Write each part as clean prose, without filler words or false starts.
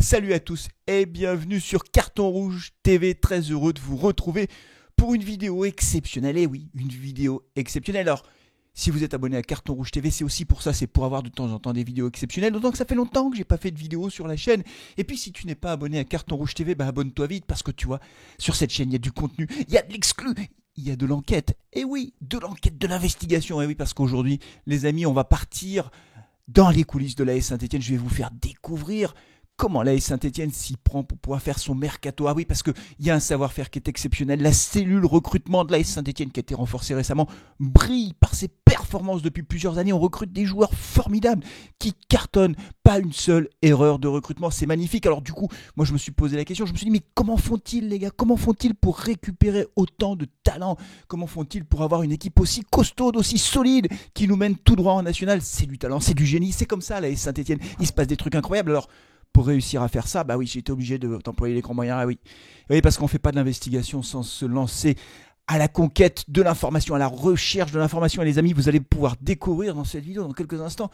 Salut à tous et bienvenue sur Carton Rouge TV, très heureux de vous retrouver pour une vidéo exceptionnelle. Et oui, une vidéo exceptionnelle. Alors, si vous êtes abonné à Carton Rouge TV, c'est aussi pour ça, c'est pour avoir de temps en temps des vidéos exceptionnelles. D'autant que ça fait longtemps que j'ai pas fait de vidéo sur la chaîne. Et puis si tu n'es pas abonné à Carton Rouge TV, abonne-toi vite parce que tu vois, sur cette chaîne, il y a du contenu, il y a de l'exclu, il y a de l'enquête. Et oui, de l'enquête, de l'investigation. Et oui, parce qu'aujourd'hui, les amis, on va partir dans les coulisses de l'AS Saint-Etienne. Je vais vous faire découvrir comment l'AS Saint-Etienne s'y prend pour pouvoir faire son mercato. Ah oui, parce qu'il y a un savoir-faire qui est exceptionnel. La cellule recrutement de l'AS Saint-Etienne, qui a été renforcée récemment, brille par ses performances depuis plusieurs années. On recrute des joueurs formidables qui cartonnent. Pas une seule erreur de recrutement. C'est magnifique. Alors du coup, moi je me suis posé la question. Je me suis dit, mais comment font-ils les gars? Comment font-ils pour récupérer autant de talent? Comment font-ils pour avoir une équipe aussi costaude, aussi solide, qui nous mène tout droit en national? C'est du talent, c'est du génie. C'est comme ça l'AS Saint-Etienne. Il se passe des trucs incroyables. Alors, pour réussir à faire ça, bah oui, j'ai été obligé d'employer les grands moyens. Ah oui, oui, parce qu'on ne fait pas de l'investigation sans se lancer à la conquête de l'information, à la recherche de l'information. Et les amis, vous allez pouvoir découvrir dans cette vidéo, dans quelques instants,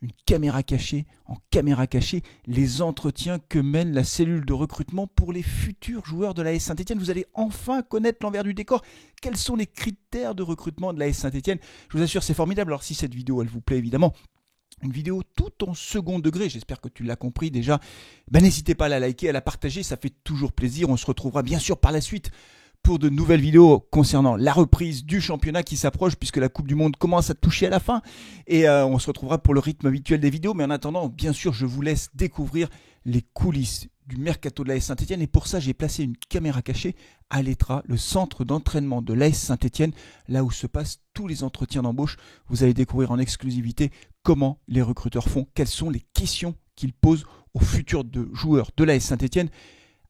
une caméra cachée, en caméra cachée, les entretiens que mène la cellule de recrutement pour les futurs joueurs de l'AS Saint-Etienne. Vous allez enfin connaître l'envers du décor. Quels sont les critères de recrutement de l'AS Saint-Etienne? Je vous assure, c'est formidable. Alors si cette vidéo, elle vous plaît évidemment, une vidéo tout en second degré, j'espère que tu l'as compris déjà, n'hésitez pas à la liker, à la partager, ça fait toujours plaisir. On se retrouvera bien sûr par la suite pour de nouvelles vidéos concernant la reprise du championnat qui s'approche puisque la Coupe du Monde commence à toucher à la fin et on se retrouvera pour le rythme habituel des vidéos. Mais en attendant, bien sûr, je vous laisse découvrir les coulisses du mercato de l'AS Saint-Etienne et pour ça, j'ai placé une caméra cachée à l'ETRA, le centre d'entraînement de l'AS Saint-Etienne, là où se passent tous les entretiens d'embauche. Vous allez découvrir en exclusivité comment les recruteurs font, quelles sont les questions qu'ils posent aux futurs joueurs de l'AS Saint-Etienne.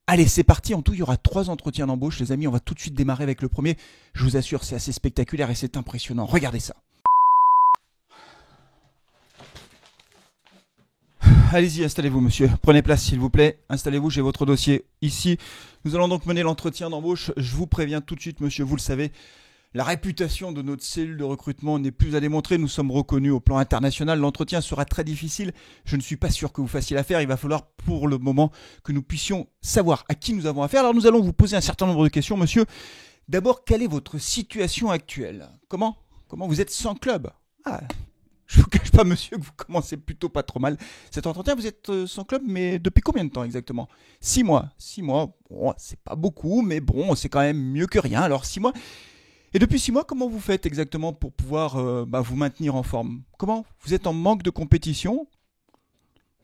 Allez, c'est parti. En tout, il y aura 3 entretiens d'embauche, les amis. On va tout de suite démarrer avec le premier. Je vous assure, c'est assez spectaculaire et c'est impressionnant. Regardez ça. Allez-y, installez-vous, monsieur. Prenez place, s'il vous plaît. Installez-vous, j'ai votre dossier ici. Nous allons donc mener l'entretien d'embauche. Je vous préviens tout de suite, monsieur, vous le savez, la réputation de notre cellule de recrutement n'est plus à démontrer. Nous sommes reconnus au plan international. L'entretien sera très difficile. Je ne suis pas sûr que vous fassiez l'affaire. Il va falloir pour le moment que nous puissions savoir à qui nous avons affaire. Alors nous allons vous poser un certain nombre de questions, monsieur. D'abord, quelle est votre situation actuelle? Comment vous êtes sans club? Je ne vous cache pas, monsieur, que vous commencez plutôt pas trop mal cet entretien. Vous êtes sans club, mais depuis combien de temps exactement? 6 mois. 6 mois, bon, c'est pas beaucoup, mais bon, c'est quand même mieux que rien. Alors 6 mois. Et depuis 6 mois, comment vous faites exactement pour pouvoir vous maintenir en forme? Comment? Vous êtes en manque de compétition?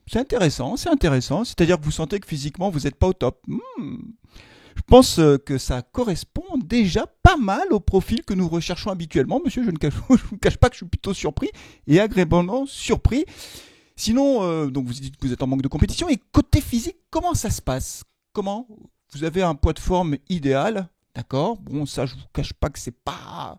C'est intéressant, c'est intéressant. C'est-à-dire que vous sentez que physiquement, vous n'êtes pas au top. Je pense que ça correspond déjà pas mal au profil que nous recherchons habituellement. Monsieur, je ne vous cache pas que je suis plutôt surpris et agréablement surpris. Sinon, donc vous dites que vous êtes en manque de compétition. Et côté physique, comment ça se passe? Comment? Vous avez un poids de forme idéal? D'accord, bon, ça, je ne vous cache pas que c'est pas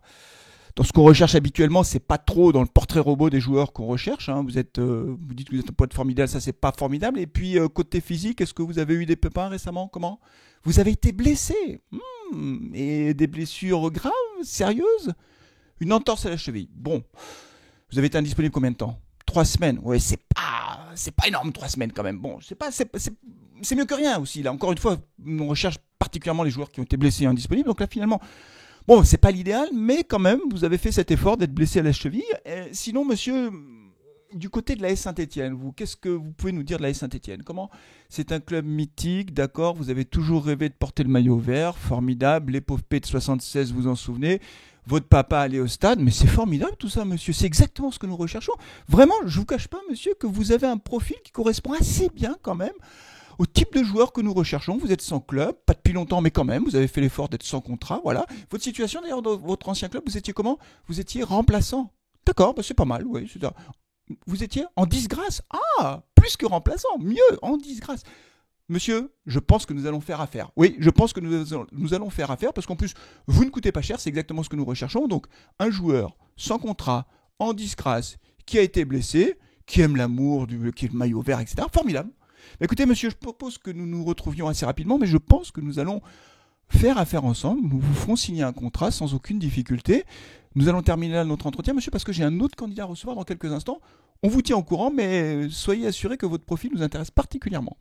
dans ce qu'on recherche habituellement, c'est pas trop dans le portrait robot des joueurs qu'on recherche. Hein. Vous dites que vous êtes un poids de forme idéal, ça c'est pas formidable. Et puis côté physique, est-ce que vous avez eu des pépins récemment? Comment? Vous avez été blessé? Et des blessures graves, sérieuses? Une entorse à la cheville. Bon, vous avez été indisponible combien de temps? 3 semaines. Ouais, c'est pas énorme 3 semaines quand même. Bon, c'est mieux que rien aussi. Là, encore une fois, on recherche particulièrement les joueurs qui ont été blessés et indisponibles. Donc là, finalement, bon, c'est pas l'idéal, mais quand même, vous avez fait cet effort d'être blessé à la cheville. Sinon, monsieur, du côté de l'AS Saint-Etienne, qu'est-ce que vous pouvez nous dire de l'AS Saint-Etienne? Comment? C'est un club mythique, d'accord? Vous avez toujours rêvé de porter le maillot vert, formidable. L'épopée de 76, vous en souvenez? Votre papa allait au stade, mais c'est formidable tout ça, monsieur. C'est exactement ce que nous recherchons. Vraiment, je ne vous cache pas, monsieur, que vous avez un profil qui correspond assez bien quand même au type de joueur que nous recherchons. Vous êtes sans club, pas depuis longtemps, mais quand même, vous avez fait l'effort d'être sans contrat, voilà. Votre situation, d'ailleurs, dans votre ancien club, vous étiez comment? Vous étiez remplaçant. D'accord, c'est pas mal, oui. Vous étiez en disgrâce. Ah, plus que remplaçant, mieux, en disgrâce. Monsieur, je pense que nous allons faire affaire. Oui, je pense que nous allons faire affaire parce qu'en plus, vous ne coûtez pas cher, c'est exactement ce que nous recherchons. Donc, un joueur sans contrat, en disgrâce, qui a été blessé, qui aime l'amour, qui est le maillot vert, etc. Formidable. Écoutez, monsieur, je propose que nous nous retrouvions assez rapidement, mais je pense que nous allons faire affaire ensemble. Nous vous ferons signer un contrat sans aucune difficulté. Nous allons terminer là notre entretien, monsieur, parce que j'ai un autre candidat à recevoir dans quelques instants. On vous tient au courant, mais soyez assurés que votre profil nous intéresse particulièrement.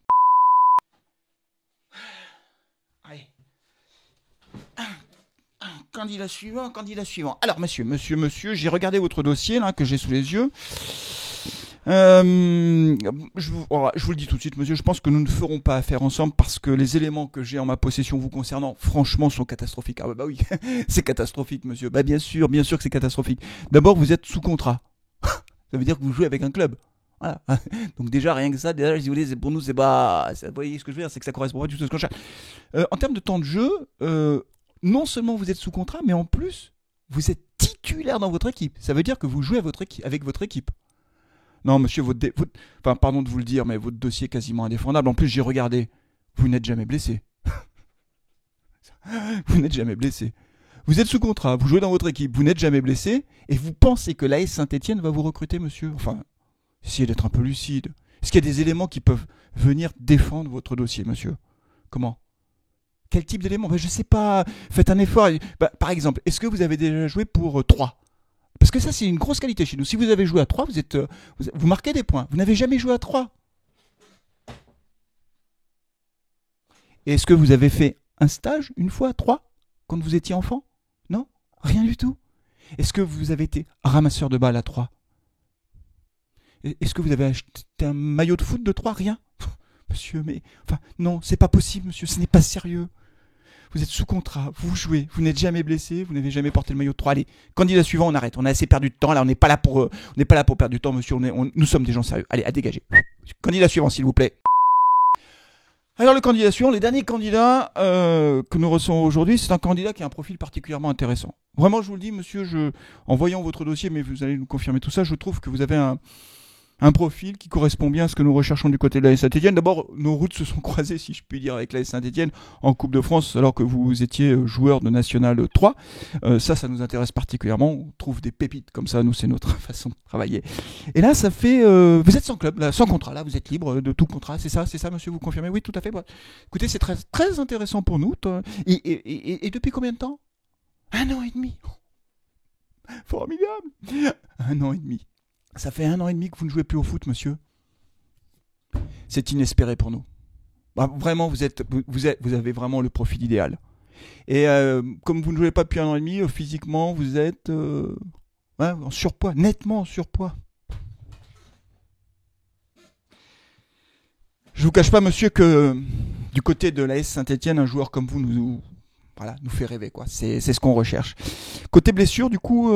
candidat suivant, candidat suivant. Alors, monsieur, j'ai regardé votre dossier là que j'ai sous les yeux. Je vous le dis tout de suite, monsieur, je pense que nous ne ferons pas affaire ensemble parce que les éléments que j'ai en ma possession vous concernant, franchement, sont catastrophiques. Ah bah oui, c'est catastrophique, monsieur. Bah bien sûr que c'est catastrophique. D'abord, vous êtes sous contrat. Ça veut dire que vous jouez avec un club. Voilà. Donc déjà, rien que ça, déjà, si vous voulez, pour nous, c'est pas... Vous voyez ce que je veux dire, c'est que ça correspond pas du tout à ce qu'on cherche. En termes de temps de jeu, non seulement vous êtes sous contrat, mais en plus, vous êtes titulaire dans votre équipe. Ça veut dire que vous jouez avec votre équipe. Non, monsieur, enfin, pardon de vous le dire, mais votre dossier est quasiment indéfendable. En plus, j'ai regardé. Vous n'êtes jamais blessé. Vous n'êtes jamais blessé. Vous êtes sous contrat, vous jouez dans votre équipe, vous n'êtes jamais blessé, et vous pensez que l'AS Saint-Etienne va vous recruter, monsieur. Enfin, essayez d'être un peu lucide. Est-ce qu'il y a des éléments qui peuvent venir défendre votre dossier, monsieur? Comment? Quel type d'éléments? Je ne sais pas. Faites un effort. Par exemple, est-ce que vous avez déjà joué pour 3? Parce que ça, c'est une grosse qualité chez nous. Si vous avez joué à 3, vous marquez des points. Vous n'avez jamais joué à 3. Et est-ce que vous avez fait un stage une fois à 3 quand vous étiez enfant? Non, rien du tout. Est-ce que vous avez été ramasseur de balles à 3? Est-ce que vous avez acheté un maillot de foot de 3? Rien. Monsieur, mais... Enfin, non, c'est pas possible, monsieur. Ce n'est pas sérieux. Vous êtes sous contrat, vous jouez, vous n'êtes jamais blessé, vous n'avez jamais porté le maillot de 3. Allez, candidat suivant, on arrête. On a assez perdu de temps. Là, on n'est pas là pour perdre du temps, monsieur. Nous sommes des gens sérieux. Allez, à dégager. Candidat suivant, s'il vous plaît. Alors, le candidat suivant, les derniers candidats que nous recevons aujourd'hui, c'est un candidat qui a un profil particulièrement intéressant. Vraiment, je vous le dis, monsieur, en voyant votre dossier, mais vous allez nous confirmer tout ça, je trouve que vous avez un profil qui correspond bien à ce que nous recherchons du côté de l'AS Saint-Etienne. D'abord, nos routes se sont croisées, si je puis dire, avec l'AS Saint-Etienne en Coupe de France, alors que vous étiez joueur de National 3. Ça nous intéresse particulièrement. On trouve des pépites comme ça, nous, c'est notre façon de travailler. Et là, ça fait... vous êtes sans club, là, sans contrat, là, vous êtes libre de tout contrat. C'est ça, monsieur, vous confirmez? Oui, tout à fait. Bon. Écoutez, c'est très, très intéressant pour nous. Et depuis combien de temps? 1 an et demi. Formidable. 1 an et demi. Ça fait 1 an et demi que vous ne jouez plus au foot, monsieur. C'est inespéré pour nous. Vraiment, vous avez vraiment le profil idéal. Et comme vous ne jouez pas depuis 1 an et demi, physiquement, vous êtes en surpoids, nettement en surpoids. Je vous cache pas, monsieur, que du côté de l'AS Saint-Etienne, un joueur comme vous nous fait rêver, quoi. C'est ce qu'on recherche. Côté blessure, du coup,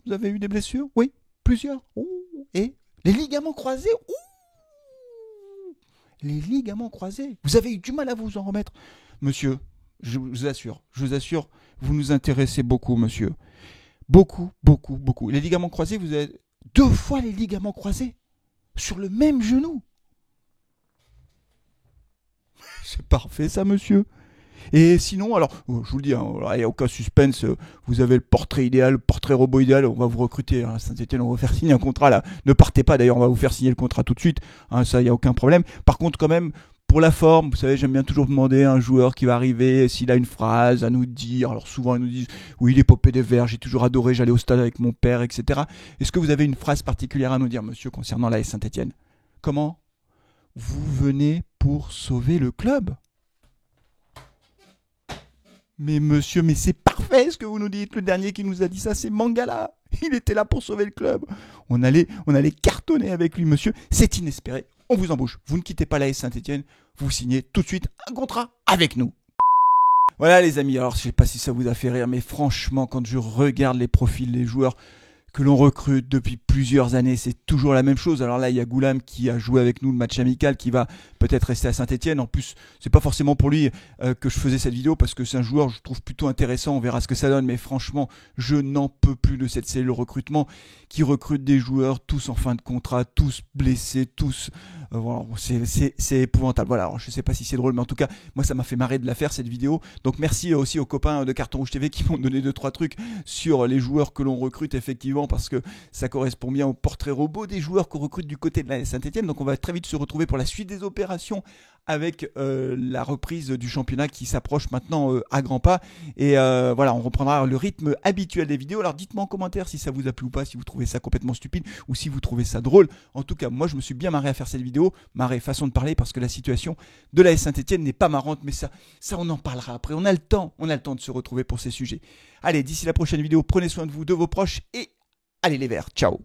vous avez eu des blessures? Oui, plusieurs. Et les ligaments croisés? Les ligaments croisés. Vous avez eu du mal à vous en remettre. Monsieur, je vous assure, vous nous intéressez beaucoup, monsieur. Beaucoup. Les ligaments croisés, vous avez 2 fois les ligaments croisés sur le même genou. C'est parfait ça, monsieur. Et sinon, alors, je vous le dis, il n'y a aucun suspense, vous avez le portrait idéal, le portrait robot idéal, on va vous recruter à Saint-Etienne, on va vous faire signer un contrat là. Ne partez pas d'ailleurs, on va vous faire signer le contrat tout de suite, ça, il n'y a aucun problème. Par contre, quand même, pour la forme, vous savez, j'aime bien toujours demander à un joueur qui va arriver s'il a une phrase à nous dire. Alors souvent, ils nous disent, oui, l'épopée des Verts, j'ai toujours adoré, j'allais au stade avec mon père, etc. Est-ce que vous avez une phrase particulière à nous dire, monsieur, concernant l'AS Saint-Etienne? Comment? Vous venez pour sauver le club? Mais monsieur, mais c'est parfait ce que vous nous dites. Le dernier qui nous a dit ça, c'est Mangala. Il était là pour sauver le club. On allait cartonner avec lui, monsieur. C'est inespéré. On vous embauche. Vous ne quittez pas l'AS Saint-Etienne. Vous signez tout de suite un contrat avec nous. Voilà les amis. Alors je ne sais pas si ça vous a fait rire, mais franchement, quand je regarde les profils des joueurs que l'on recrute depuis plusieurs années, c'est toujours la même chose. Alors là, il y a Goulam qui a joué avec nous le match amical, qui va peut-être rester à Saint-Etienne. En plus, c'est pas forcément pour lui que je faisais cette vidéo, parce que c'est un joueur, je trouve plutôt intéressant. On verra ce que ça donne, mais franchement, je n'en peux plus de cette cellule recrutement qui recrute des joueurs tous en fin de contrat, tous blessés, tous. Voilà, c'est épouvantable. Voilà, alors, je sais pas si c'est drôle, mais en tout cas, moi, ça m'a fait marrer de la faire cette vidéo. Donc merci aussi aux copains de Carton Rouge TV qui m'ont donné 2-3 trucs sur les joueurs que l'on recrute effectivement. effectivement, parce que ça correspond bien au portrait robot des joueurs qu'on recrute du côté de la Saint-Etienne. Donc on va très vite se retrouver pour la suite des opérations avec la reprise du championnat qui s'approche maintenant à grands pas. Et voilà, on reprendra le rythme habituel des vidéos. Alors dites-moi en commentaire si ça vous a plu ou pas, si vous trouvez ça complètement stupide ou si vous trouvez ça drôle. En tout cas, moi je me suis bien marré à faire cette vidéo, marré façon de parler, parce que la situation de la Saint-Etienne n'est pas marrante, mais ça on en parlera après. On a le temps de se retrouver pour ces sujets. Allez, d'ici la prochaine vidéo, prenez soin de vous, de vos proches et allez les Verts, ciao.